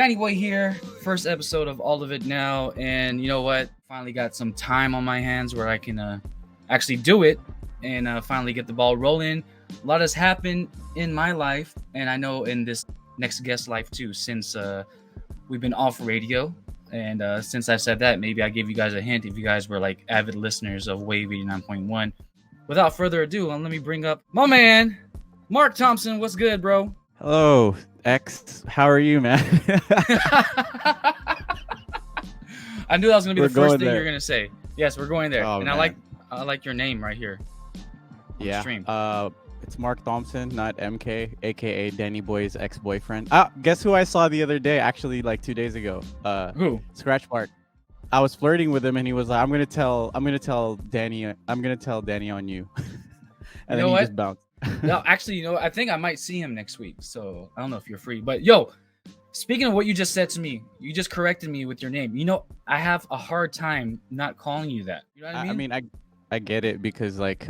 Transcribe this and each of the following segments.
Danny Boy here, first episode of All of It Now, and you know what? Finally got some time on my hands where I can actually do it and finally get the ball rolling. A lot has happened in my life, and I know in this next guest life too, since we've been off radio. And since I've said that, maybe I gave you guys a hint if you guys were like avid listeners of Wave 89.1. Without further ado, let me bring up my man, Mark Thompson. What's good, bro? Hello, X. How are you, man? I knew that was gonna be We're the first going thing there. you're gonna say. Yes, we're going there. Oh, and man. I like your name right here. On the stream. It's Mark Thompson, not MK, aka Danny Boy's ex-boyfriend. Guess who I saw the other day? Actually, like 2 days ago. Who? Scratch Mark. I was flirting with him, and he was like, "I'm gonna tell Danny on you," and know then he what? just bounced. No, actually, you know, I think I might see him next week. So I don't know if you're free. But yo, speaking of what you just said to me, you just corrected me with your name. You know, I have a hard time not calling you that. You know what I mean? I get it because like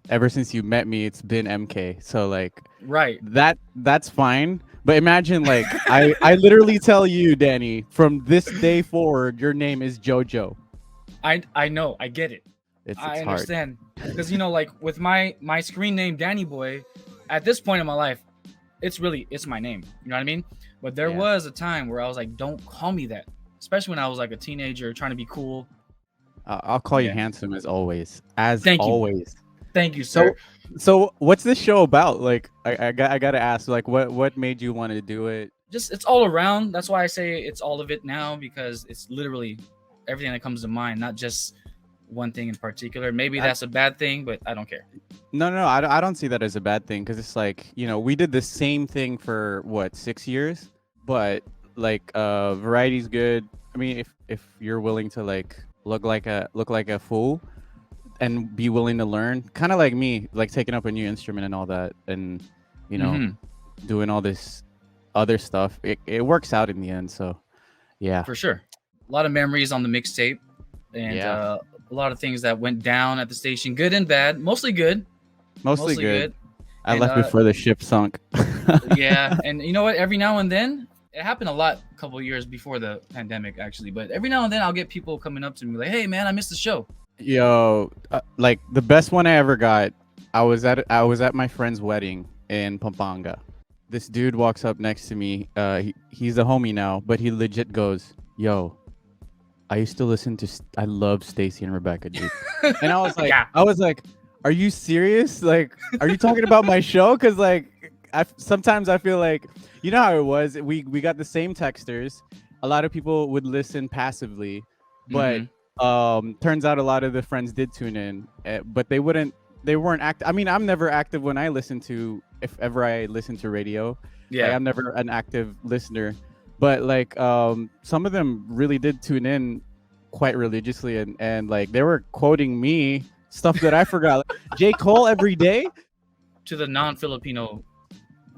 ever since you met me, it's been MK. So like Right. that's fine. But imagine like I literally tell you, Danny, from this day forward, your name is JoJo. I know. I get it. It's I hard. understand. Because, you know, like with my screen name, Danny Boy, at this point in my life, it's my name. You know what I mean? But there Yeah. was a time where I was like, don't call me that. Especially when I was like a teenager trying to be cool. I'll call you Yeah. handsome as always. As Thank you. always. Thank you, sir. So what's this show about? Like I gotta ask, like what made you want to do it? Just it's all around. That's why I say it's all of it now, because it's literally everything that comes to mind, not just one thing in particular. Maybe that's a bad thing, but I don't care. No, I don't see that as a bad thing because it's like, you know, we did the same thing for what, 6 years, but like variety's good. I mean, if you're willing to like look like a fool and be willing to learn, kind of like me, like taking up a new instrument and all that, and you know, doing all this other stuff, it works out in the end. So yeah, For sure. A lot of memories on the mixtape, and Yeah. a lot of things that went down at the station, good and bad. Mostly good. mostly good. I And, left before the ship sunk. Yeah, and you know what? Every now and then, it happened a lot a couple of years before the pandemic, actually. But every now and then, I'll get people coming up to me like, "Hey, man, I missed the show." Yo, like the best one I ever got, I was at my friend's wedding in Pampanga. This dude walks up next to me. He's a homie now, but he legit goes, "Yo, I used to listen to I love Stacy and Rebecca, dude." And I was like, Yeah. "Are you serious? Like, are you talking about my show?" Cuz like sometimes I feel like, you know how it was. We got the same texters. A lot of people would listen passively, but turns out a lot of the friends did tune in, but they weren't active. I mean, I'm never active when I listen to, if ever I listen to radio. Yeah. Like, I'm never an active listener, but like some of them really did tune in quite religiously, and like they were quoting me stuff that I forgot. Like, J. Cole every day. To the non-Filipino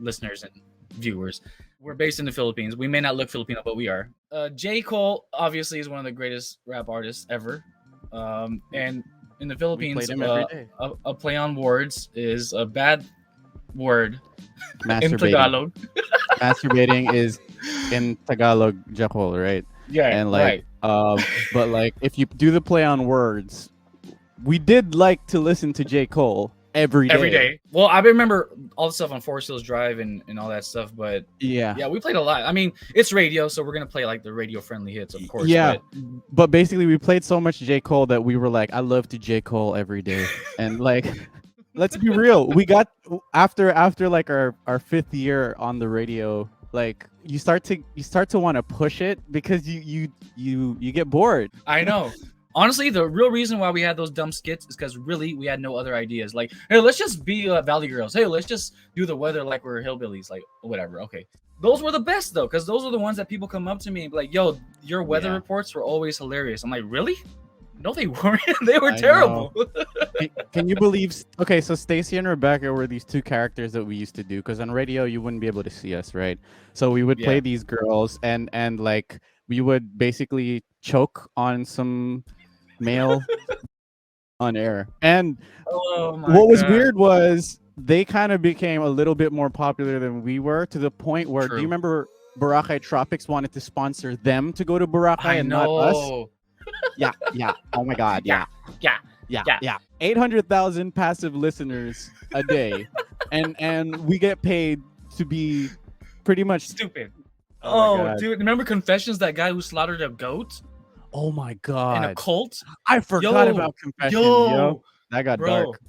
listeners and viewers, we're based in the Philippines. We may not look Filipino, but we are. J. Cole obviously is one of the greatest rap artists ever. And in the Philippines, played him every day. a play on words is a bad word in Masturbating. Tagalog. Masturbating is in Tagalog, J. Cole, right? Yeah, And like but like if you do the play on words, we did like to listen to J. Cole every day. Well, I remember all the stuff on Forest Hills Drive and all that stuff, but Yeah. we played a lot. I mean, it's radio, so we're gonna play like the radio friendly hits, of course. Yeah. But But basically we played so much J. Cole that we were like, I love to J. Cole every day. And like let's be real. We got after like our 5th year on the radio, like you start to want to push it because you get bored. I know. Honestly, the real reason why we had those dumb skits is because really we had no other ideas. Like, hey, let's just be Valley Girls. Hey, let's just do the weather like we're hillbillies. Like, whatever. Okay. Those were the best, though, because those are the ones that people come up to me and be like, yo, your weather Yeah. reports were always hilarious. I'm like, really? No, they weren't. They were I terrible. Can you believe? Okay, so Stacy and Rebecca were these two characters that we used to do because on radio you wouldn't be able to see us, right? So we would play Yeah. these girls and like we would basically choke on some male on air. And Oh my what was God. weird was they kind of became a little bit more popular than we were, to the point where True. do you Boracay Tropics wanted to sponsor them to go to Boracay I and not us. know. Yeah, yeah. Oh my God, yeah, Yeah. yeah, Yeah. yeah. 800,000 passive listeners a day, and we get paid to be pretty much. Stupid. Oh my Oh, God. dude, remember Confessions? That guy who slaughtered a goat Oh my in a God. cult? I forgot Yo, about Confessions, yo. That got bro. dark.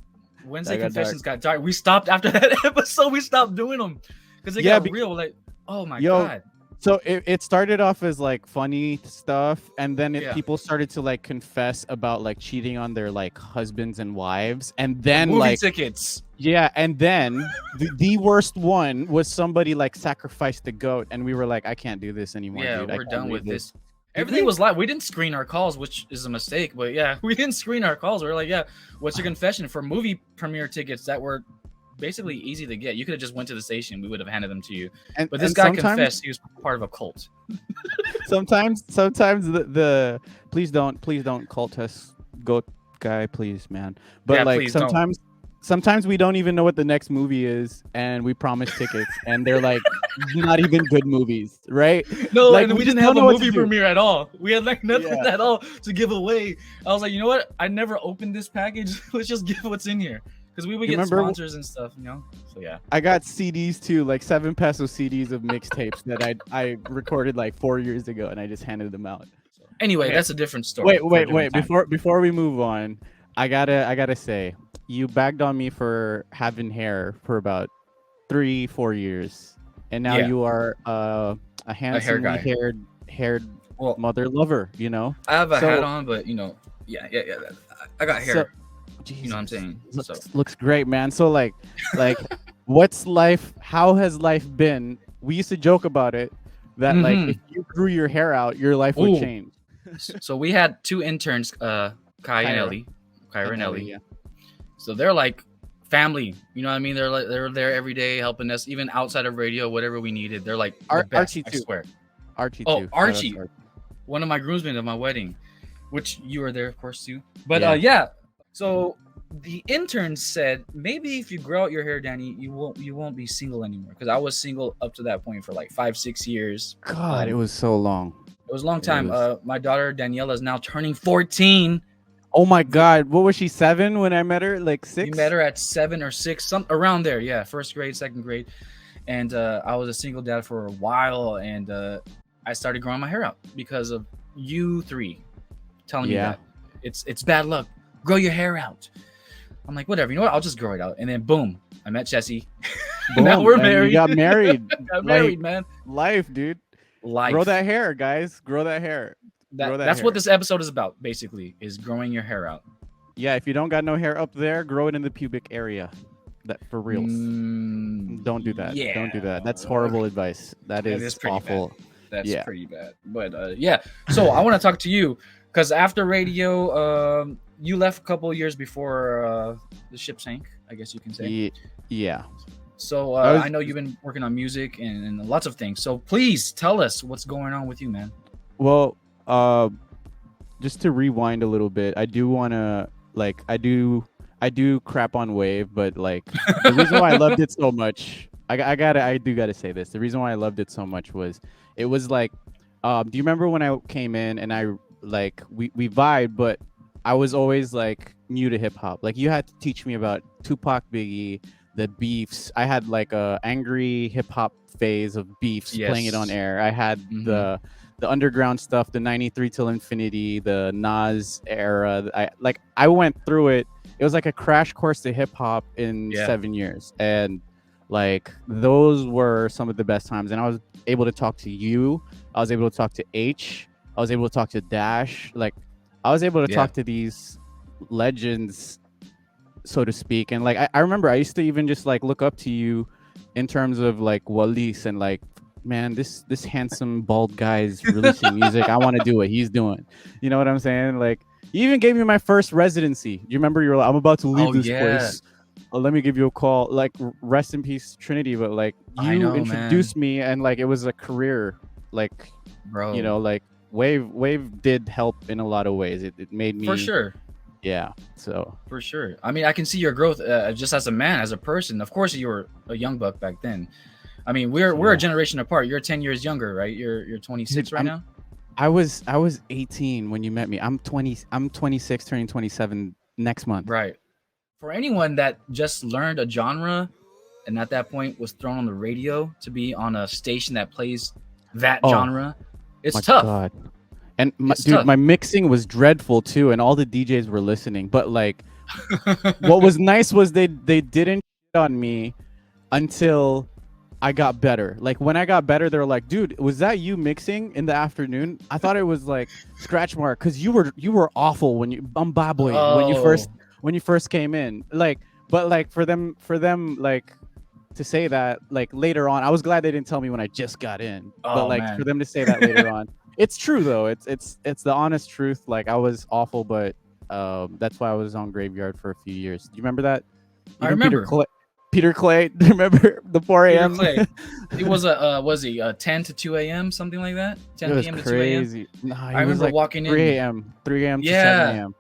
Wednesday That got Confessions got dark. We stopped after that episode. We stopped doing them because it got real. Like, oh my God. So it started off as like funny stuff, and then Yeah. people started to like confess about like cheating on their like husbands and wives, and then Movie like tickets. yeah, and then the worst one was somebody like sacrificed the goat, and we were like, I can't do this anymore. Yeah, dude. I we're can't done do with this. Did Everything we? was live. We didn't screen our calls, which is a mistake. But yeah, we didn't screen our calls. We were like, yeah, what's your confession for movie premiere tickets that were basically easy to get? You could have just went to the station. We would have handed them to you. And, But this and guy sometimes, confessed he was part of a cult. sometimes the please don't cult us goat guy, please, man. But Yeah, like please don't. sometimes we don't even know what the next movie is, and we promise tickets, and they're like not even good movies, right? No, Like, and we just didn't have don't a know what to movie do. premiere at all. We had like nothing Yeah. at all to give away. I was like, you know what? I never opened this package. Let's just give what's in here. Because we would You get remember- sponsors and stuff, you know? So yeah. I got CDs too, like 7 peso CDs of mixtapes that I recorded like 4 years ago, and I just handed them out. Anyway, Okay. that's a different story. Wait. Before we move on, I gotta say, you bagged on me for having hair for about 3-4 years, and now Yeah. you are a handsomely guy. haired Well, mother lover. You know, I have a So- hat on, but you know, yeah. I got hair. So- You know what I'm saying? Looks great, man. So like what's life? How has life been? We used to joke about it that like Mhm. if you grew your hair out, your life would Ooh. change. So we had 2 interns, Kai and Ellie. Kyra and Ellie. Yeah. So they're like family. You know what I mean? They're there every day helping us, even outside of radio, whatever we needed. They're like the best, Archie I too. swear. Archie Oh, too. Shout out to Archie. One of my groomsmen of my wedding, which you were there, of course, too. But Yeah. yeah. So the intern said maybe if you grow out your hair, Danny, you won't be single anymore. Because I was single up to that point for like 5-6 years. God, it was so long. It was a long It time. was- My daughter Daniela is now turning 14. Oh my God, what was she, 7 when I met her? Like 6? We met her at 7 or 6, some around there. Yeah, first grade, second grade, and I was a single dad for a while, and I started growing my hair out because of you 3 telling me Yeah. that it's bad luck. Grow your hair out. I'm like, whatever. You know what? I'll just grow it out. And then boom, I met Jesse. Now Boom, we're and married. You got married. Got married, man. Life, dude. Life. Grow that hair, guys. Grow that hair. grow that That's hair. what this episode is about. Basically, is growing your hair out. Yeah, if you don't got no hair up there, grow it in the pubic area. That for reals. Don't do that. Yeah. Don't do that. That's horrible advice. That That is is pretty awful. That's Yeah. pretty bad. But yeah. So I want to talk to you because after radio, you left a couple of years before the ship sank, I guess you can say. Yeah. So I was- I know you've been working on music and lots of things. So please tell us what's going on with you, man. Well, just to rewind a little bit, I do want to like I do crap on Wave, but like the reason why I loved it so much, I do gotta say this. The reason why I loved it so much was it was like, do you remember when I came in and I like we vibed, but I was always like new to hip hop. Like you had to teach me about Tupac, Biggie, the beefs. I had like a angry hip hop phase of beefs, playing it on Yes. air. I had the underground stuff, the 93 till infinity, the Nas era. I went through it. It was like a crash course to hip hop in Yeah. 7 years. And like those were some of the best times. And I was able to talk to you. I was able to talk to H. I was able to talk to Dash. Like I was able to Yeah. talk to these legends, so to speak. And like I remember I used to even just like look up to you in terms of like Walis and like, man, this handsome bald guy is releasing music. I want to do what he's doing. You know what I'm saying? Like you even gave me my first residency. Do you remember? You were like, I'm about to leave Oh, this yeah. place. Let me give you a call. Like rest in peace, Trinity. But like I you know, introduced me, and like it was a career. Like Bro. you know, like Wave did help in a lot of ways. It made me For sure. Yeah. So For sure. I mean, I can see your growth just as a man, as a person. Of course, you were a young buck back then. I mean, we're a Yeah. generation apart. You're 10 years younger, right? You're 26 Dude, right now. I was 18 when you met me. I'm 20. I'm 26, turning 27 next month. Right. For anyone that just learned a genre and at that point was thrown on the radio to be on a station that plays that Oh genre, it's my tough. god. And It's dude, tough. my mixing was dreadful too, and all the DJs were listening. But like, what was nice was they didn't shit on me until I got better. Like when I got better, they were like, "Dude, was that you mixing in the afternoon?" I thought it was like scratch mark because you were awful when you Zimbabwe when you first came in. Like, but like for them like to say that like later on, I was glad they didn't tell me when I just got in. But Oh like man. for them to say that later on, it's true though. It's the honest truth. Like I was awful, but that's why I was on Graveyard for a few years. Do you remember that? I remember. Peter Clay, remember the 4 Peter a.m. Clay. It was was he 10 to 2 a.m. something like that? 10 It was p.m. to 2 a.m. crazy. Nah, I remember like walking 3 in. 3 a.m. to Yeah. 7 a.m.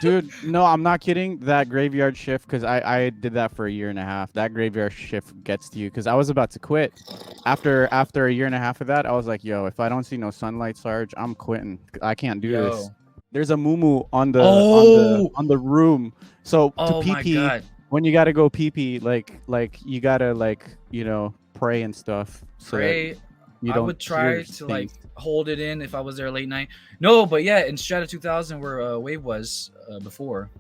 Dude, no, I'm not kidding. That graveyard shift, because I did that for a year and a half. That graveyard shift gets to you, because I was about to quit. After a year and a half of that, I was like, yo, if I don't see no sunlight, Sarge, I'm quitting. I can't do this. There's a moo on the on the room. So to my pee God. when you gotta go pee, like you gotta pray and stuff. So Pray. you I don't would try hear to things. hold it in if I was there late night. No, but yeah, in Strata 2000 where Wave was before,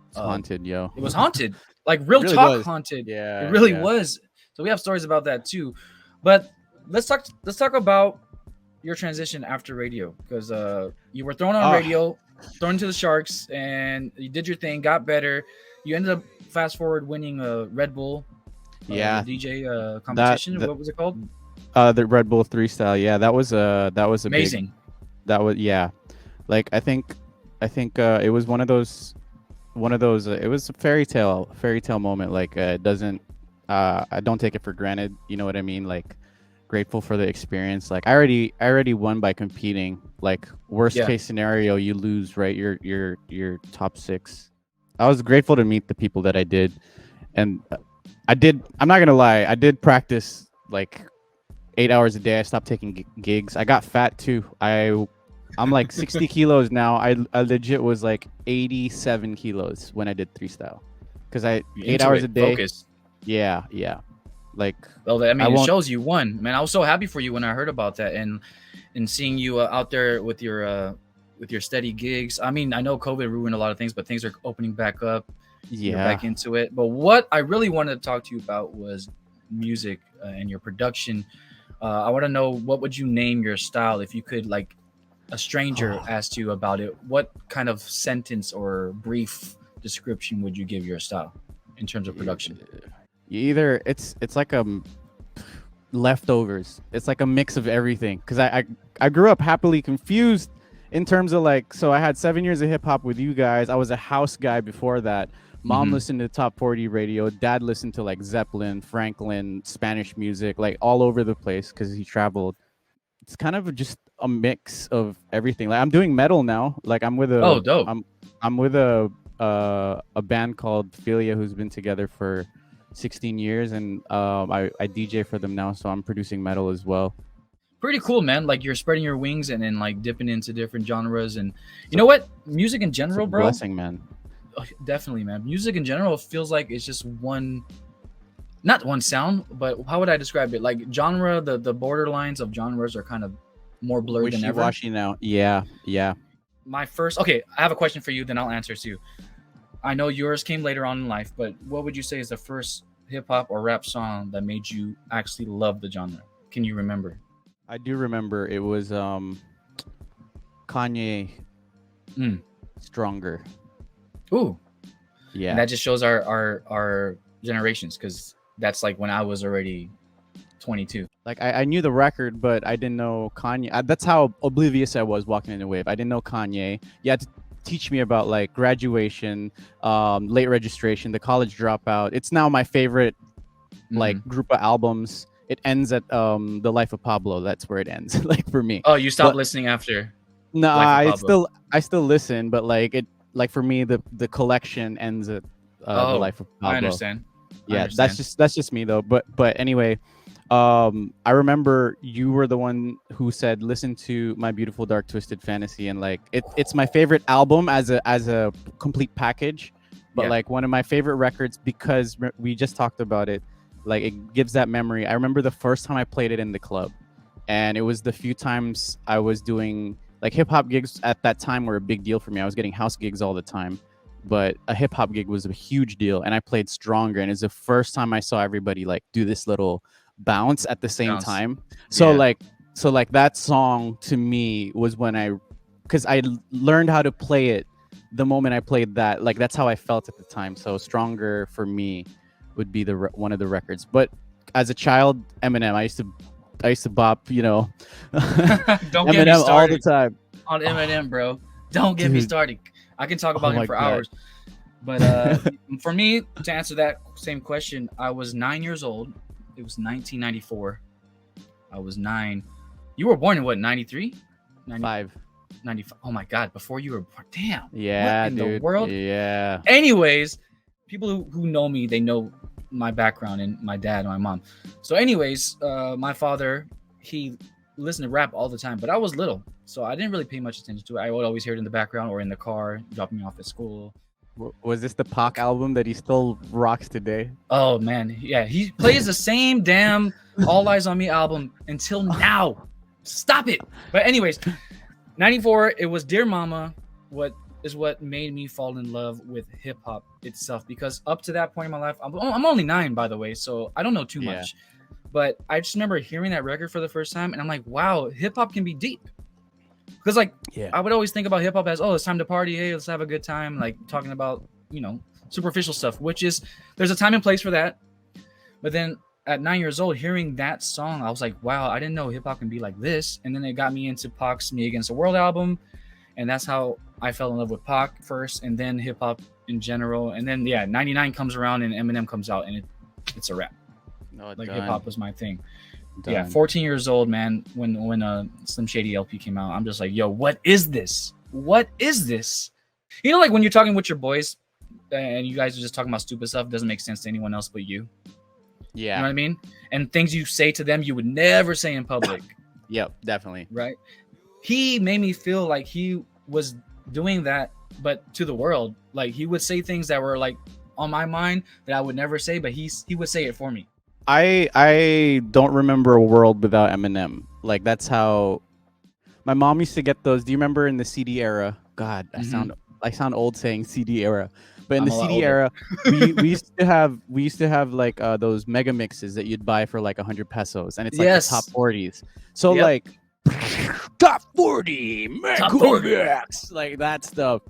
It's haunted, yo. it was haunted, like real It really talk was. haunted. Yeah, It really yeah. was. So we have stories about that too. But let's talk about your transition after radio, because you were thrown on radio, thrown to the Sharks, and you did your thing, got better. You ended up fast forward winning a Red Bull DJ competition. What was it called? The Red Bull 3 style. Yeah, that was a Amazing. Like I think it was one of those it was a fairy tale moment. Like it doesn't I don't take it for granted, you know what I mean? Like grateful for the experience. Like I already won by competing. Like worst case scenario, you lose, right? You're top 6. I was grateful to meet the people that I did, and I'm not gonna lie, I did practice like 8 hours a day. I stopped taking gigs. I got fat too. I'm like 60 kilos now. I legit was like 87 kilos when I did 3 style, because I 8 hours a day. Focus. Yeah. Like, well, I mean, it shows you won, man. I was so happy for you when I heard about that, and seeing you out there with your steady gigs. I mean, I know COVID ruined a lot of things, but things are opening back up. You're back into it. But what I really wanted to talk to you about was music and your production. I want to know, what would you name your style if you could, like, a stranger asked you about it? What kind of sentence or brief description would you give your style in terms of production? Either it's like leftovers. It's like a mix of everything, because I grew up happily confused in terms of, like, so I had 7 years of hip hop with you guys. I was a house guy before that. Mom listened to top 40 radio. Dad listened to like Zeppelin, Franklin, Spanish music, like all over the place because he traveled. It's kind of just a mix of everything. Like I'm doing metal now. Like I'm with a dope. I'm with a band called Philia, who's been together for 16 years, and I DJ for them now, so I'm producing metal as well. Pretty cool, man. Like you're spreading your wings and then like dipping into different genres, and you know what? Music in general, bro. Blessing, man. Definitely, man. Music in general feels like it's just not one sound, but how would I describe it? Like genre, the borderlines of genres are kind of more blurred than ever. Wishy-washy now. Yeah. Okay, I have a question for you, then I'll answer too. I know yours came later on in life, but what would you say is the first hip hop or rap song that made you actually love the genre? Can you remember? I do remember. It was Kanye, Stronger. Ooh, yeah. And that just shows our generations, because that's like when I was already 22. Like I knew the record, but I didn't know Kanye. That's how oblivious I was walking in the wave. I didn't know Kanye. You had to teach me about like Graduation, Late Registration, The College Dropout. It's now my favorite like group of albums. It ends at The Life of Pablo. That's where it ends. Like for me. Oh, you stopped listening after? No, I still listen, but like for me the collection ends at The Life of Pablo. I understand. Yeah, that's just me though. But anyway, I remember you were the one who said listen to My Beautiful Dark Twisted Fantasy, and like it's my favorite album as a complete package, but Yeah. like one of my favorite records because we just talked about it. Like it gives that memory. I remember the first time I played it in the club, and it was the few times I was doing like hip hop gigs at that time were a big deal for me. I was getting house gigs all the time, but a hip hop gig was a huge deal, and I played Stronger, and it's the first time I saw everybody like do this little bounce at the same Bounce. time. So Yeah. like that song to me was when because I learned how to play it the moment I played that. Like that's how I felt at the time. So Stronger for me would be one of the records. But as a child, Eminem, I used to bop, Don't get me Eminem all the started time. on Eminem, bro. Don't get me Dude. started. I can talk Oh about him my for God. hours. But for me, to answer that same question, I was 9 years old. It was 1994. I was 9. You were born in what, 93? 5. 95. Oh my God, before you were born. Damn. Yeah, What in dude. the world? Yeah. Anyways, people who know me, they know my background and my dad and my mom. So anyways, my father, he listened to rap all the time, but I was little, so I didn't really pay much attention to it. I would always hear it in the background or in the car, dropping me off at school. Was this the Pac album that he still rocks today? Oh man, yeah, he plays the same damn All Eyes on Me album until now. Stop it. But anyways, 94, it was Dear Mama, what made me fall in love with hip hop itself, because up to that point in my life, I'm only 9, by the way, so I don't know too Yeah. much. But I just remember hearing that record for the first time, and I'm like, wow, hip hop can be deep. Because like Yeah. I would always think about hip hop as, oh, it's time to party, hey, let's have a good time, like talking about, superficial stuff, which is, there's a time and place for that. But then at 9 years old, hearing that song, I was like, wow, I didn't know hip hop can be like this. And then it got me into Pac's Me Against the World album, and that's how I fell in love with Pac first, and then hip hop in general. And then 99 comes around and Eminem comes out, and it's a wrap. No, Like hip hop was my thing. Done. Yeah, 14 years old, man. When Slim Shady LP came out, I'm just like, yo, what is this? What is this? Like when you're talking with your boys, and you guys are just talking about stupid stuff, doesn't make sense to anyone else but you. Yeah. You know what I mean? And things you say to them you would never say in public. Yep, definitely. Right? He made me feel like he was doing that, but to the world. Like he would say things that were like on my mind that I would never say, but he would say it for me. I don't remember a world without Eminem. Like that's how my mom used to get those. Do you remember in the CD era? God, I sound old saying CD era. But in I'm the a lot CD older. era, we used to have like those mega mixes that you'd buy for like 100 pesos, and it's like Yes. the top 40s. So Yep. like top 40 mega Top 40. mix, like that stuff.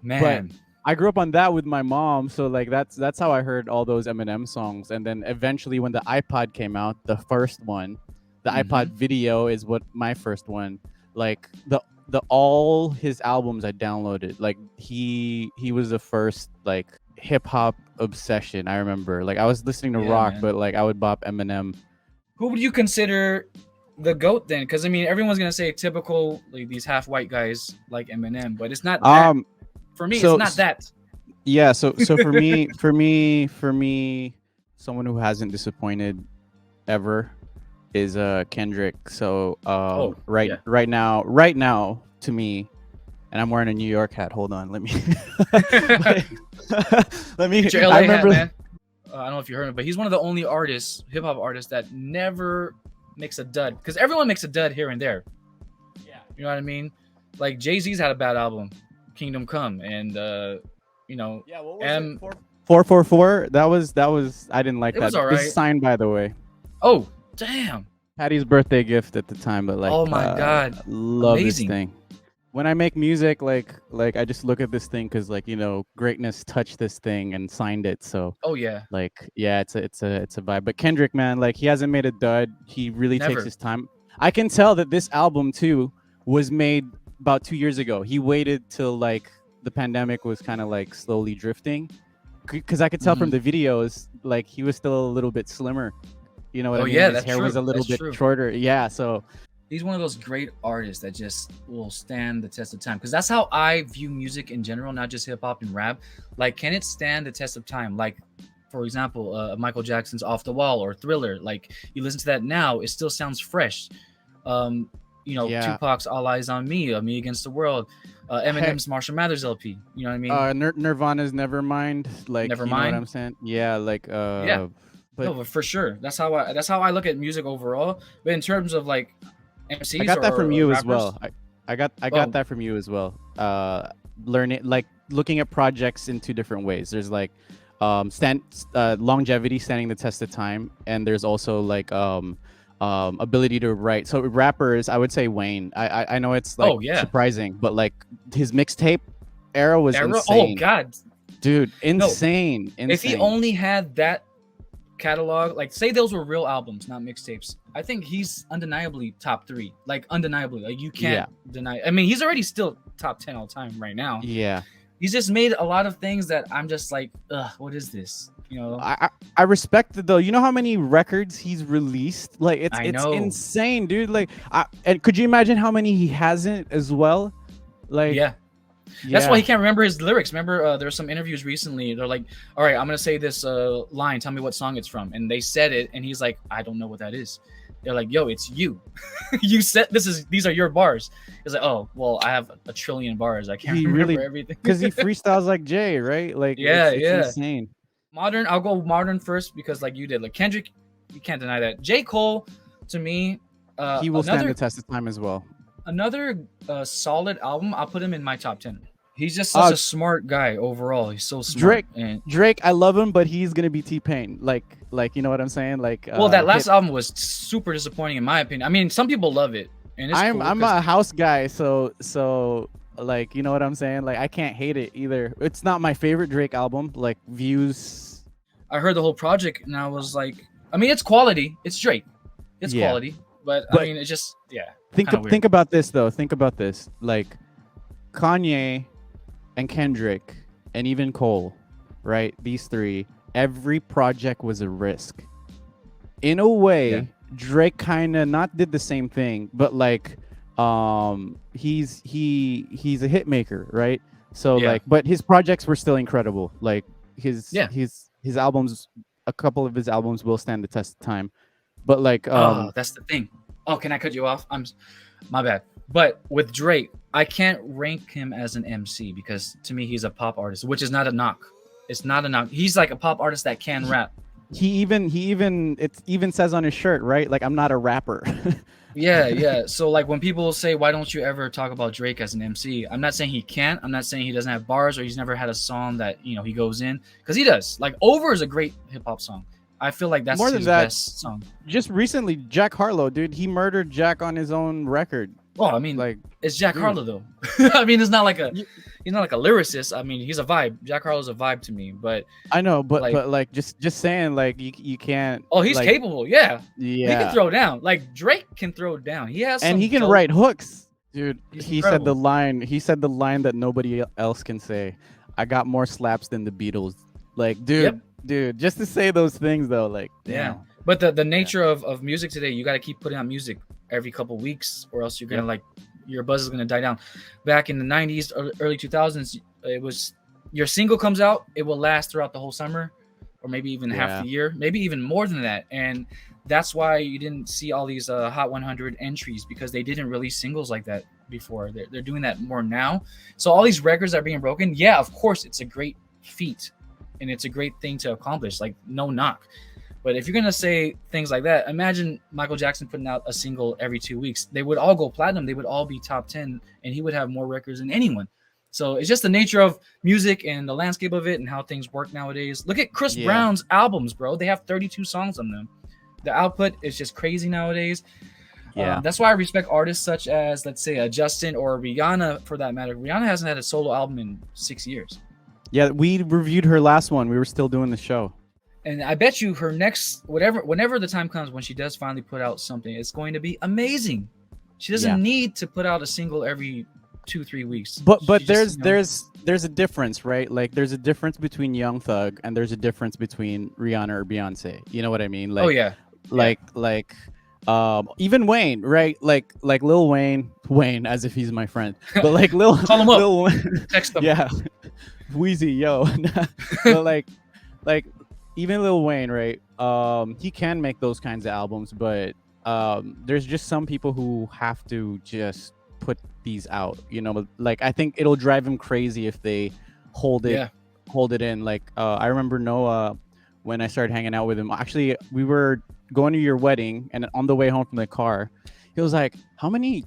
Man. I grew up on that with my mom, so like that's how I heard all those Eminem songs. And then eventually, when the iPod came out, the first one, the iPod Video is what my first one. Like the all his albums I downloaded. Like he was the first like hip hop obsession. I remember like I was listening to Yeah, rock, man. but like I would bop Eminem. Who would you consider the GOAT then? Because I mean, everyone's gonna say typical, like these half white guys like Eminem, but it's not that. For me, so- it's not that. Yeah, so for me, someone who hasn't disappointed ever is Kendrick. So right now to me, and I'm wearing a New York hat. Hold on, let me let me. Get your LA I remember, hat, man. I don't know if you heard him, but he's one of the only hip hop artists that never makes a dud. Because everyone makes a dud here and there. Yeah. You know what I mean? Like Jay-Z's had a bad album, Kingdom Come, and Yeah, what was M- it? 444. That was I didn't like It that. was all This right. is signed, by the way. Oh, damn. Patty's birthday gift at the time, but like, Oh my God. love Amazing. this thing. When I make music, like I just look at this thing because like greatness touched this thing and signed it. So Oh yeah. like yeah, it's a vibe. But Kendrick, man, like he hasn't made a dud. He really Never. takes his time. I can tell that this album too was made about 2 years ago. He waited till like the pandemic was kind of like slowly drifting, because I could tell from the videos like he was still a little bit slimmer. You know what I mean? Yeah, His that's hair was true. a little That's bit true. shorter. Yeah, so He's one of those great artists that just will stand the test of time. Because that's how I view music in general, not just hip hop and rap. Like, can it stand the test of time? Like, for example, Michael Jackson's "Off the Wall" or "Thriller." Like you listen to that now, it still sounds fresh. Um, Yeah. Tupac's "All Eyes on Me," "Me Against the World," Heck, Eminem's "Marshall Mathers" LP. You know what I mean? Nirvana's Nevermind. Like, you know what Nevermind. I'm saying? Yeah. Like, Yeah, but no, but for sure, that's how I look at music overall. But in terms of like I MCs got that from or you as rappers, well. I got oh, that from you as well. Learning, like, looking at projects in two different ways. There's like longevity, standing the test of time, and there's also like ability to write. So rappers, I would say Wayne. I know it's like oh yeah, surprising, but like his mixtape era was era. Oh insane, God, dude. no. Insane, If he insane. only had that catalog, like say those were real albums, not mixtapes, I think he's undeniably top three. Like undeniably, like you Yeah, can't deny. I mean, he's already still top 10 all time right now. yeah. He's just made a lot of things that I'm just like, ugh, what is this? I respect it though. You know how many records he's released? Like, I it's know. insane, dude. Like, and could you imagine how many he hasn't as well? Like, Yeah. That's why yeah, he can't remember his lyrics. Remember, there were some interviews recently. They're like, "All right, I'm gonna say this line. Tell me what song it's from." And they said it, and he's like, "I don't know what that is." They're like, "Yo, it's you. You said these are your bars." He's like, "Oh, well, I have a trillion bars. I can't he remember really, everything." because he freestyles like Jay, right? Like, Yeah, it's yeah. insane. Modern. I'll go modern first because, like you did, like Kendrick, you can't deny that. J. Cole, to me, He will stand the another test of time as well. solid album. I'll put him in my top 10. He's just such Uh, a smart guy overall. He's so smart. Drake, And Drake, I love him, but he's gonna be T-Pain. Like, you know what I'm saying? Like, well, that last hit. album was super disappointing in my opinion. I mean, some people love it, and it's cool. I'm a house guy, so like, you know what I'm saying? Like, I can't hate it either. It's not my favorite Drake album. Like, Views. I heard the whole project, and I was like, I mean, it's quality. It's Drake. It's Yeah, quality, but I but mean, it's just think kind of weird. think about this though. Think about this. Like, Kanye and Kendrick and even Cole, right? These three, every project was a risk. In a way, Yeah, Drake kind of not did the same thing, but like, he's a hit maker, right? So yeah, like, but his projects were still incredible. Like, yeah. his albums, a couple of his albums will stand the test of time. But like, Oh, that's the thing. Oh, can I cut you off? My bad. But with Drake, I can't rank him as an MC because to me he's a pop artist, which is not a knock. It's not a knock. He's like a pop artist that can rap. it even says on his shirt, right? Like, I'm not a rapper. Yeah, yeah. So like when people say, "Why don't you ever talk about Drake as an MC?" I'm not saying he can't. I'm not saying he doesn't have bars or he's never had a song that he goes in because he does. Like "Over" is a great hip hop song. I feel like that's More than his that, best song. just recently, Jack Harlow, dude, he murdered Jack on his own record. Well, I mean, Like, it's Jack dude, Harlow though. I mean, it's not like you- he's not like a lyricist. I mean, he's a vibe. Jack Harlow's a vibe to me. But I know, like, but like, just saying, like, you can't. oh, he's Like, capable. Yeah, he can yeah, throw down. Like Drake can throw down. He has and some he can dope. write hooks, dude. He's He said the incredible. line. He said the line that nobody else can say. I got more slaps than the Beatles. Like, Yep. dude, just to say those things though, like, Yeah. damn. But the Yeah, nature of music today, you got to keep putting out music every couple weeks, or else you're gonna yep, like your buzz is gonna die down. Back in the '90s, early 2000s, it was your single comes out, it will last throughout the whole summer, or maybe even half yeah, the year, maybe even more than that. And that's why you didn't see all these Hot 100 entries because they didn't release singles like that before. They're doing that more now. So all these records are being broken. Yeah, of course, it's a great feat and it's a great thing to accomplish. Like no knock. But if you're gonna say things like that, imagine Michael Jackson putting out a single every 2 weeks. They would all go platinum. They would all be top 10, and he would have more records than anyone. So it's just the nature of music and the landscape of it and how things work nowadays. Look at Chris yeah, Brown's albums, bro. They have 32 songs on them. The output is just crazy nowadays. yeah. That's why I respect artists such as, let's say, Justin or Rihanna, for that matter. Rihanna hasn't had a solo album in 6 years. Yeah, we reviewed her last one. We were still doing the show. And I bet you her next, whenever the time comes when she does finally put out something, it's going to be amazing. She Yeah. doesn't need to put out a single every 2-3 weeks. But She just, there's a difference, right? Like, there's a difference between Young Thug and there's a difference between Rihanna or Beyonce. You know what I mean? oh Like, yeah, like even Wayne, right? Like Lil Wayne, as if he's my friend, but like call him up, Lil Wayne, text them. yeah, Wheezy, yo, but like even Lil Wayne, right? He can make those kinds of albums, but there's just some people who have to just put these out. You know, like I think it'll drive him crazy if they hold it Yeah. hold it in. Like I remember Noah when I started hanging out with him. Actually, we were going to your wedding, and on the way home from the car, he was like, how Don't. many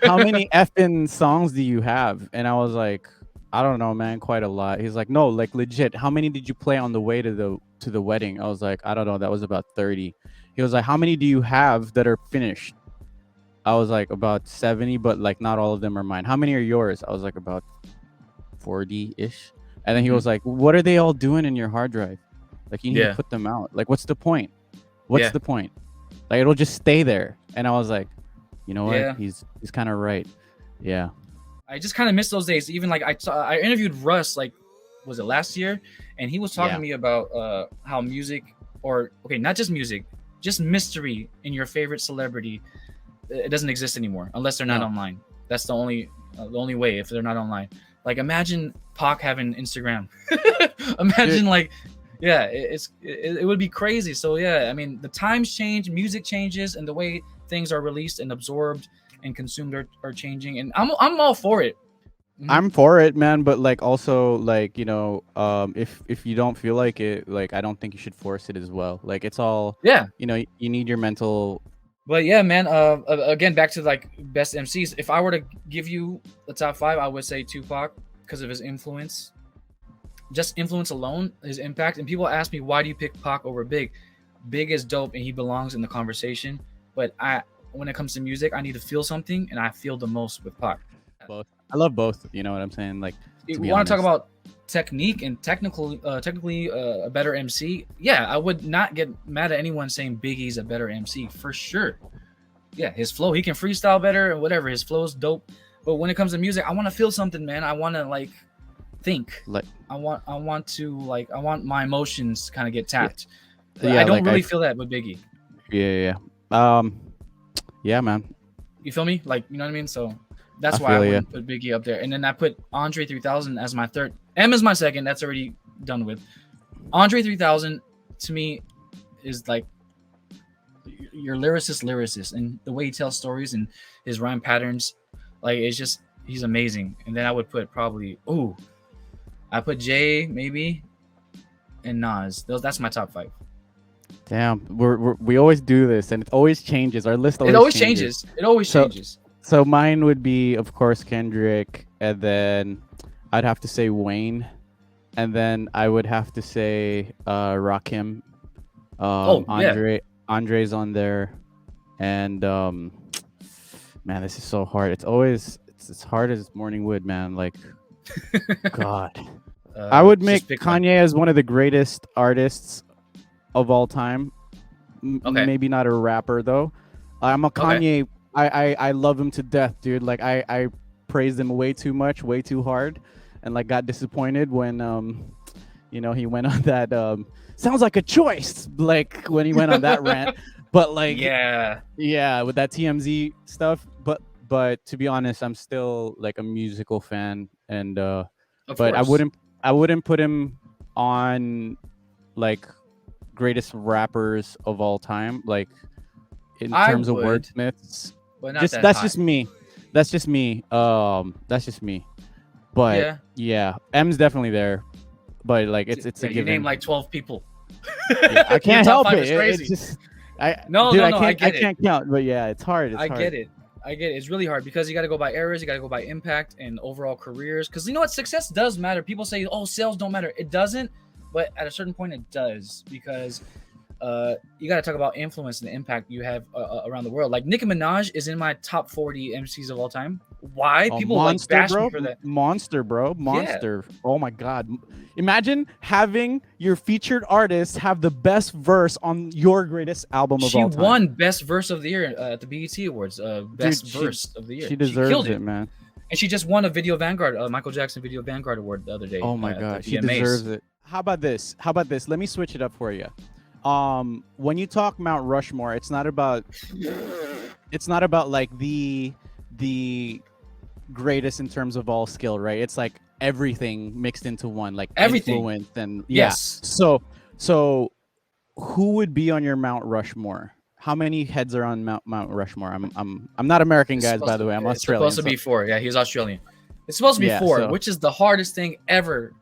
how many effing songs do you have?" And I was like, "I don't know, man, quite a lot." He's like, "No, like legit, how many did you play on the way to the wedding?" I was like, "I don't know, that was about 30." He was like, "How many do you have that are finished?" I was like, "About 70, but like not all of them are mine." "How many are yours?" I was like, "About 40-ish." And then he Mhm. was like, "What are they all doing in your hard drive? Like you need to Yeah. put them out. Like what's the point? What's Yeah. the point? Like it'll just stay there." And I was like, "You know what? Yeah. He's kind of right." Yeah. I just kind of miss those days. Even like I interviewed Russ, like, was it last year, and he was talking Yeah. to me about how music, or okay, not just music, just mystery in your favorite celebrity, it doesn't exist anymore unless they're not No. online. That's the only way if they're not online. Like imagine Pac having Instagram. Imagine Dude, like, yeah, it would be crazy. So yeah, I mean the times change, music changes, and the way things are released and absorbed and consumed are changing, and I'm all for it. Mhm. I'm for it, man, but like also like, if you don't feel like it, like I don't think you should force it as well. Like it's all, Yeah, you need your mental. but yeah, man. Again, back to like best MCs. If I were to give you the top five, I would say Tupac because of his influence, just influence alone, his impact. And people ask me, why do you pick Pac over Big? Big is dope and he belongs in the conversation. But when it comes to music, I need to feel something, and I feel the most with Pac. Both. I love both, you know what I'm saying? Like If to we be want to talk honest. about technique and technically a better MC, yeah, I would not get mad at anyone saying Biggie's a better MC for sure. Yeah, his flow, he can freestyle better and whatever. His flow's dope. But when it comes to music, I want to feel something, man. I want to like think. Like I want my emotions kind of get yeah, tapped. But I yeah, don't like really feel that with Biggie. yeah. Yeah, man. You feel me? Like, you know what I mean? So that's I why I feel you. wouldn't put Biggie up there. And then I put Andre 3000 as my third. M is my second. That's already done with. Andre 3000 to me is like your lyricist, and the way he tells stories and his rhyme patterns, like it's just he's amazing. And then I would put probably I put Jay maybe and Nas. That's my top five. Damn, we always do this, and it always changes. Our list It always always changes. changes. It always So changes. so mine would be, of course, Kendrick, and then I'd have to say Wayne, and then I would have to say Rakim. Oh yeah. Andre's on there, and man, this is so hard. It's as hard as morning wood, man. Like God, I would Just make pick one. Kanye as one of the greatest artists of all time. Okay. Maybe not a rapper though. I'm a Okay. Kanye. I love him to death, dude. Like I praised him way too much, way too hard, and like got disappointed when he went on that sounds like a choice, like when he went on that rant. But like Yeah. yeah, with that TMZ stuff. But to be honest, I'm still like a musical fan, and Of but course. I wouldn't put him on like greatest rappers of all time, like in I terms of would, wordsmiths. but not Just that that's high. just me. That's just me. That's just me. But Yeah. yeah, M's definitely there. But like it's a Yeah, you name given. like 12 people. Yeah, I Your can't top help five it. is It's crazy. just I No, dude, no, I no. I can't I get it. can't count. But yeah, it's hard. It's I hard. get it. I get it. It's really hard because you got to go by eras. You got to go by impact and overall careers. Because you know what? Success does matter. People say, oh, sales don't matter. It doesn't. But at a certain point, it does. Because you got to talk about influence and the impact you have around the world. Like Nicki Minaj is in my top 40 MCs of all time. Why? Oh, People like monster, bash me bro. for that. Monster, bro. Yeah. Monster. Oh my God. Imagine having your featured artist have the best verse on your greatest album of She all time. won Best Verse of the Year at the BET Awards. Dude, Best Verse of the Year. she She killed deserves it. it, man. And she just won a Video Vanguard, Michael Jackson Video Vanguard Award the other day Oh my at the God. She VMAs. deserves it. How about this? Let me switch it up for you. When you talk Mount Rushmore, it's not about like the greatest in terms of all skill, right? It's like everything mixed into one, like Everything. influence and Yes. So who would be on your Mount Rushmore? How many heads are on Mount Rushmore? I'm not American, guys, by the way. I'm It's Australian. supposed to be 4. Yeah, he's Australian. It's supposed to be Yeah, 4, so- which is the hardest thing ever.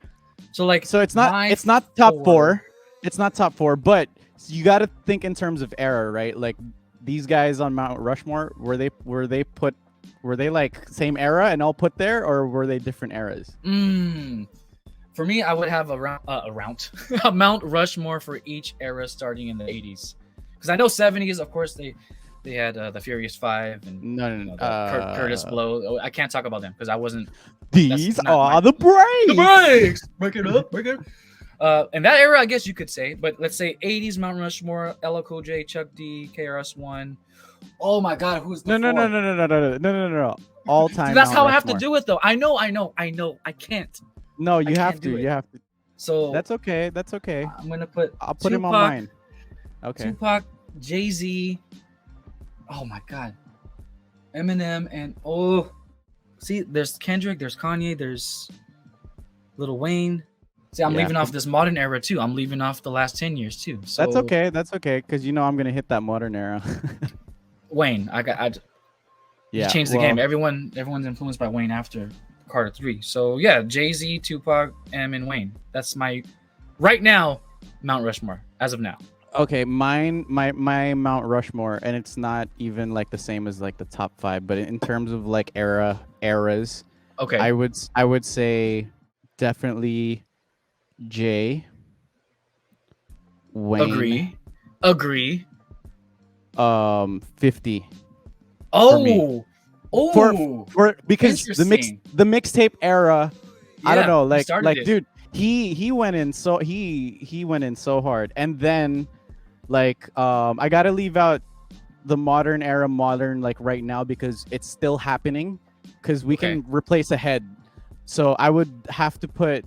So like, So it's not my top 4. 4. It's not top 4, but you got to think in terms of era, right? Like these guys on Mount Rushmore, were they like same era and all put there, or were they different eras? For me, I would have a Mount Rushmore for each era starting in the 80s. Because I know 70s, of course, they had the Furious Five and No. Curtis Blow. I can't talk about them because I wasn't. These not are my- the breaks. The breaks. Break it up. Break it up. In that era, I guess you could say, but let's say 80s Mount Rushmore, LL Cool J, Chuck D, KRS-One. Oh my God, who's the No. fourth? All time. See, that's Mount how I have to Rushmore. do it, though. I know. I can't. No, you I have can't to. do it. You have to. So That's okay. That's okay. I'm gonna put. I'll put him on Tupac, mine. Okay. Tupac, Jay-Z. Oh my God. Eminem and see, there's Kendrick, there's Kanye, there's Lil Wayne. See, I'm Yeah. leaving off this modern era too. I'm leaving off the last 10 years too. So That's okay. That's okay, because I'm gonna hit that modern era. Wayne, Yeah. he changed the game. Everyone's influenced by Wayne after Carter 3. So yeah, Jay-Z, Tupac, M, and Wayne. That's my right now Mount Rushmore as of now. Okay, my Mount Rushmore, and it's not even like the same as like the top 5, but in terms of like eras, Okay. I would say definitely Jay, Wayne, Agree. 50. Oh. For because the Interesting. mixtape era, I don't Yeah, know, he like started it. dude, he went in so he went in so hard, and then like I gotta leave out the modern era, like right now, because it's still happening, because we Okay. can replace a head. So I would have to put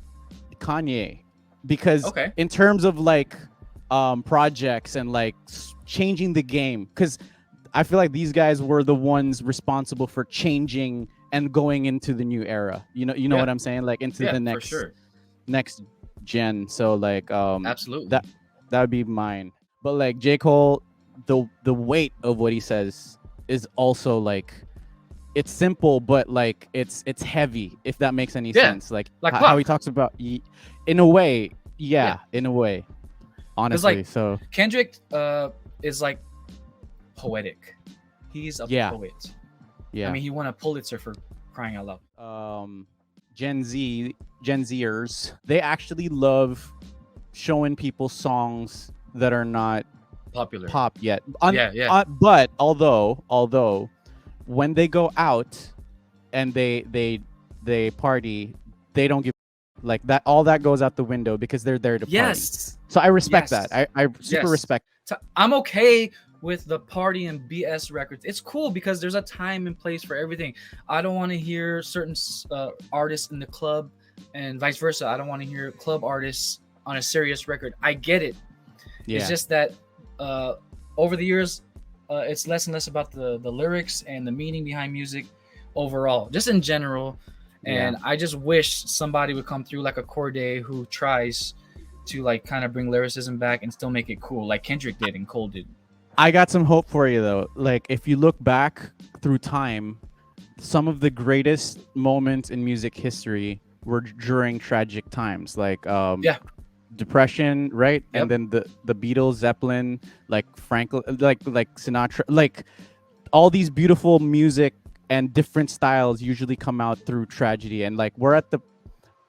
Kanye, because Okay. in terms of like projects and like changing the game, because I feel like these guys were the ones responsible for changing and going into the new era. You know Yeah. what I'm saying? Like into Yeah, the for sure. next gen. So like Absolutely. that would be mine. But like J. Cole, the weight of what he says is also like, it's simple, but like it's heavy, if that makes any Yeah, sense. Like like how Pac. he talks about in a way, in a way. Honestly, like, so Kendrick is like poetic. He's a Yeah. poet. yeah. I mean, he won a Pulitzer for crying out loud. Gen Zers, they actually love showing people songs that are not Popular. pop yet. Yeah. But although when they go out and they party, they don't give like that. All that goes out the window because they're there to party. Yes. So I respect Yes. that. I super Yes. respect. I'm okay with the party and BS records. It's cool because there's a time and place for everything. I don't want to hear certain artists in the club and vice versa. I don't want to hear club artists on a serious record. I get it. Yeah. It's just that over the years, it's less and less about the lyrics and the meaning behind music overall, just in general. And I just wish somebody would come through like a Corday who tries to like kind of bring lyricism back and still make it cool, like Kendrick did and Cole did. I got some hope for you though. Like if you look back through time, some of the greatest moments in music history were during tragic times, like depression, right? Yep. And then the Beatles, Zeppelin, like Frank, like Sinatra, like all these beautiful music and different styles usually come out through tragedy. And like we're at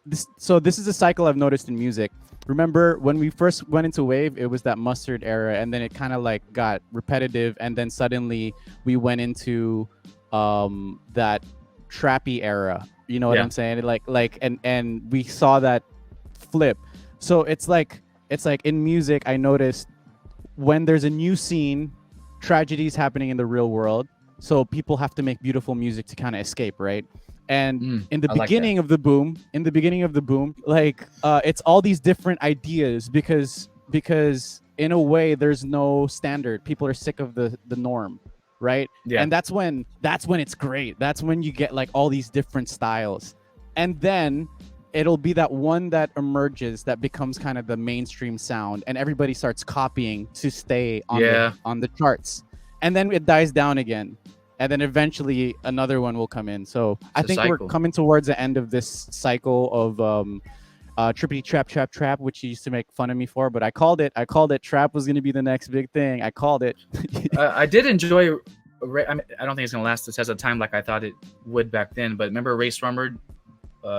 this is a cycle I've noticed in music. Remember when we first went into wave, it was that Mustard era, and then it kind of like got repetitive, and then suddenly we went into that trappy era. You know what I'm saying? Like and we saw that flip. So it's like in music, I noticed when there's a new scene, tragedies happening in the real world, so people have to make beautiful music to kind of escape, right? And in the beginning of the boom, like it's all these different ideas because in a way there's no standard. People are sick of the norm, right? Yeah. And that's when it's great. That's when you get like all these different styles. And then it'll be that one that emerges that becomes kind of the mainstream sound, and everybody starts copying to stay on Yeah. the charts, and then it dies down again, and then eventually another one will come in. So I a think we're cycle. coming towards the end of this cycle of trippity trap, which you used to make fun of me for, but I called it. Trap was going to be the next big thing. I called it. I did enjoy. I mean, I don't think it's gonna last the test of time like I thought it would back then. But remember Race Rumbered,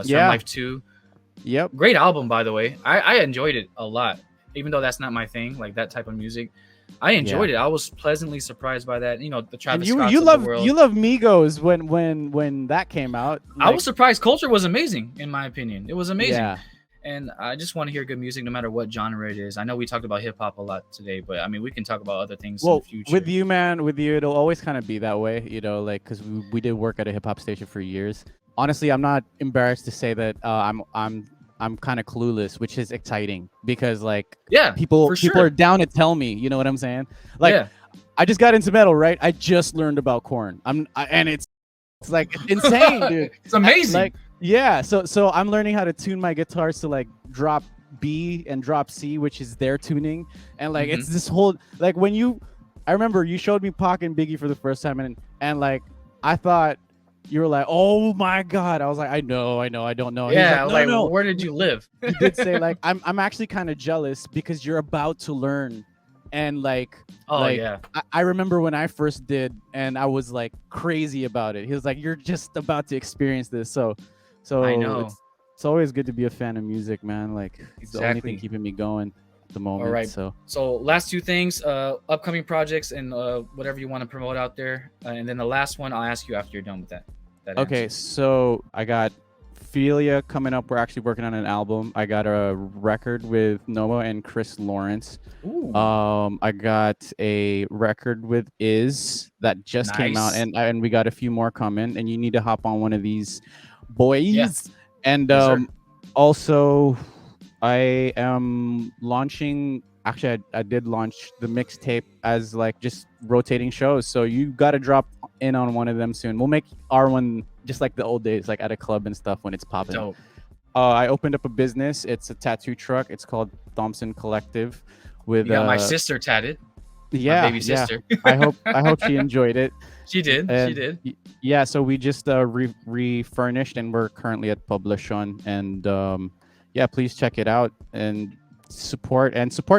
Yeah. Life 2. Yep. Great album, by the way. I enjoyed it a lot, even though that's not my thing, like that type of music. I enjoyed it. I was pleasantly surprised by that. You know, the Travis Scotts you of love the world. you love Migos when that came out. I was surprised. Culture was amazing, in my opinion. It was amazing. Yeah. And I just want to hear good music no matter what genre it is. I know we talked about hip hop a lot today, but I mean, we can talk about other things in the future. With you, man, it'll always kind of be that way, you know, like, because we did work at a hip hop station for years. Honestly, I'm not embarrassed to say that I'm kind of clueless, which is exciting because, like, people are down to tell me, you know what I'm saying? Like, I just got into metal, right? I just learned about Korn. And it's like insane, dude. It's amazing. Like, yeah, so I'm learning how to tune my guitars to like drop B and drop C, which is their tuning, and like it's this whole like I remember you showed me Pac and Biggie for the first time, and like I thought you were like, oh my god, I was like, I know, I don't know. Yeah, like, no. Where did you live? You did say like I'm actually kind of jealous because you're about to learn. And like, I remember when I first did, and I was like crazy about it. He was like, "You're just about to experience this." So I know it's always good to be a fan of music, man. Like, it's the only thing keeping me going at the moment. All right. So last two things: upcoming projects and whatever you want to promote out there. And then the last one, I'll ask you after you're done with that okay. answer. So I got Philia coming up. We're actually working on an album. I got a record with Noah and Chris Lawrence. Ooh. I got a record with Iz that just came out, and we got a few more coming. And you need to hop on one of these boys. Yes. And also, I am launching. Actually, I did launch the mixtape as like just rotating shows. So you got to drop in on one of them soon. We'll make our one just like the old days, like at a club and stuff when it's popping. Dope. I opened up a business. It's a tattoo truck. It's called Thompson Collective. With you got my sister tatted. Yeah, my baby sister. I hope she enjoyed it. She did. Yeah. So we just refurnished, and we're currently at Publishon. And please check it out and support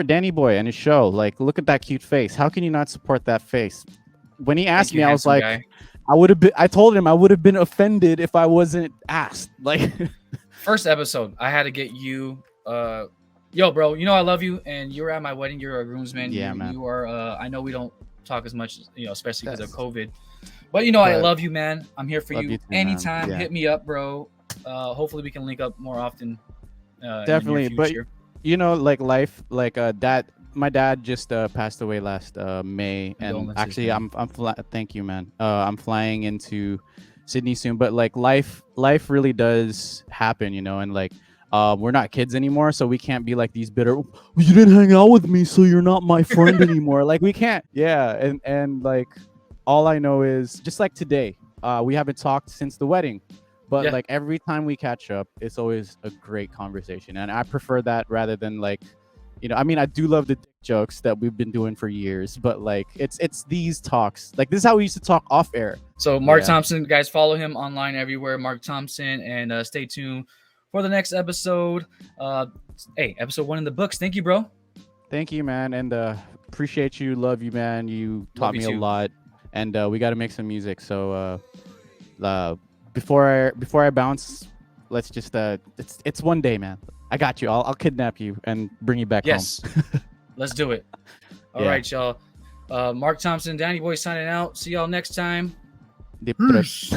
Danny Boy and his show. Like, look at that cute face. How can you not support that face? When he asked me, I was like, guy. I told him I would have been offended if I wasn't asked. Like, first episode, I had to get you. Yo, bro, you know I love you, and you're at my wedding. You're a groomsman. Yeah, man. You are. I know we don't talk as much, you know, especially because of COVID. But you know, I love you, man. I'm here for you. Anytime. Yeah. Hit me up, bro. Hopefully, we can link up more often. Definitely, but you know, like life, like my dad just passed away last May, and actually, thank you, man. I'm flying into Sydney soon, but like life really does happen, you know, and like. We're not kids anymore, so we can't be like these bitter. You didn't hang out with me, so you're not my friend anymore. Like, we can't. Yeah, and like, all I know is just like today, we haven't talked since the wedding, but like every time we catch up, it's always a great conversation, and I prefer that rather than like, you know, I mean, I do love the dick jokes that we've been doing for years, but like, it's these talks. Like, this is how we used to talk off air. So Mark Thompson, guys, follow him online everywhere. Mark Thompson, and stay tuned for the next episode. Hey, episode 1 in the books. Thank you, bro. Thank you, man. And appreciate you. Love you, man. You taught me a lot. And we got to make some music. So before I bounce, let's just it's one day, man. I got you. I'll kidnap you and bring you back home. Let's do it. All right, y'all. Mark Thompson, Danny Boy signing out. See y'all next time. Peace.